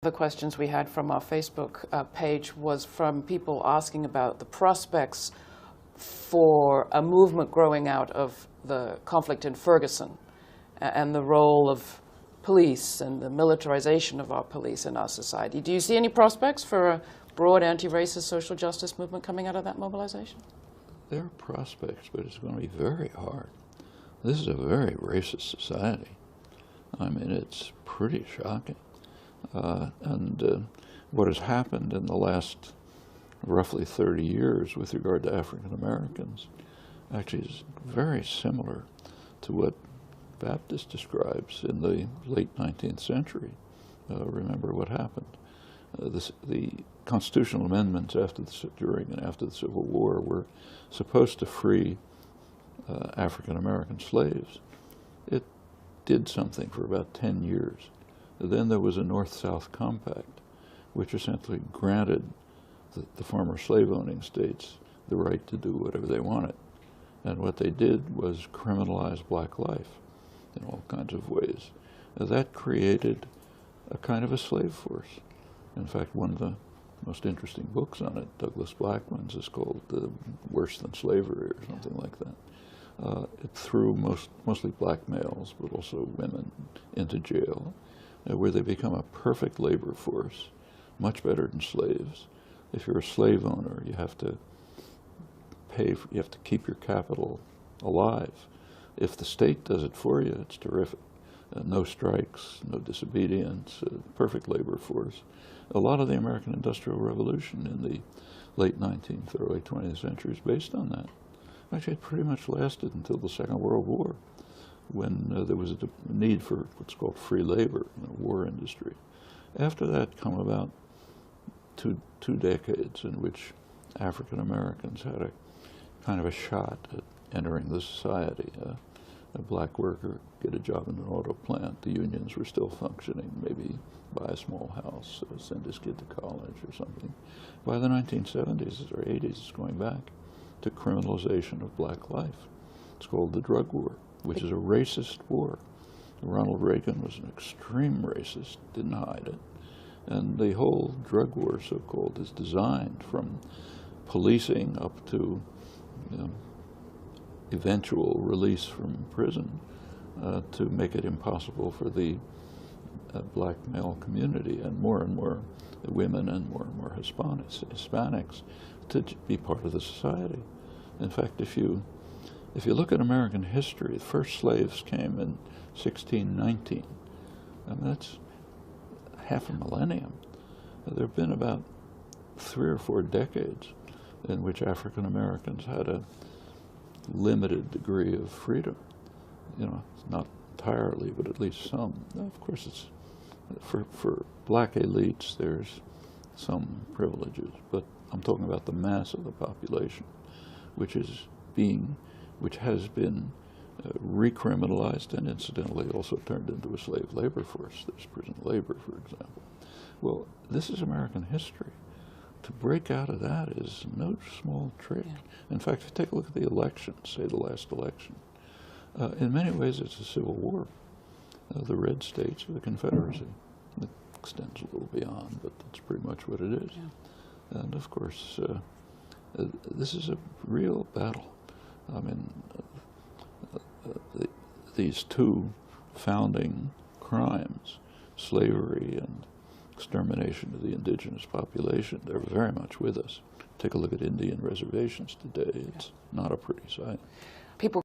The questions we had from our Facebook page was from people asking about the prospects for a movement growing out of the conflict in Ferguson and the role of police and the militarization of our police in our society. Do you see any prospects for a broad anti-racist social justice movement coming out of that mobilization? There are prospects, but it's going to be very hard. This is a very racist society. I mean, it's pretty shocking. What has happened in the last roughly 30 years with regard to African Americans actually is very similar to what Baptist describes in the late 19th century. Remember what happened. The constitutional amendments during and after the Civil War were supposed to free African American slaves. It did something for about 10 years. Then there was a North-South Compact, which essentially granted the former slave-owning states the right to do whatever they wanted. And what they did was criminalize black life in all kinds of ways. That created a kind of a slave force. In fact, one of the most interesting books on it, Douglas Blackman's, is called Worse Than Slavery or something like that. It threw mostly black males, but also women, into jail, where they become a perfect labor force, much better than slaves. If you're a slave owner, you have to you have to keep your capital alive. If the state does it for you, it's terrific. No strikes, no disobedience, perfect labor force. A lot of the American Industrial Revolution in the late 19th, early 20th century is based on that. Actually, it pretty much lasted until the Second World War, when there was a need for what's called free labor in the war industry. After that come about two decades in which African Americans had a kind of a shot at entering the society. A black worker get a job in an auto plant. The unions were still functioning, maybe buy a small house, send his kid to college or something. By the 1970s or 80s, it's going back to criminalization of black life. It's called the drug war, which is a racist war. Ronald Reagan was an extreme racist, didn't hide it. And the whole drug war, so-called, is designed from policing up to eventual release from prison to make it impossible for the black male community and more women and more Hispanics to be part of the society. In fact, if you look at American history, the first slaves came in 1619. I mean, that's half a millennium. There have been about 3 or 4 decades in which African Americans had a limited degree of freedom. You know, not entirely, but at least some. Now, of course, it's for black elites, there's some privileges, but I'm talking about the mass of the population, which has been recriminalized and incidentally also turned into a slave labor force. There's prison labor, for example. Well, this is American history. To break out of that is no small trick. Yeah. In fact, if you take a look at the election, say the last election, in many ways it's a civil war. The red states or the Confederacy. It extends a little beyond, but that's pretty much what it is. Yeah. And of course, this is a real battle. I mean, these two founding crimes, slavery and extermination of the indigenous population, they're very much with us. Take a look at Indian reservations today. It's not a pretty sight.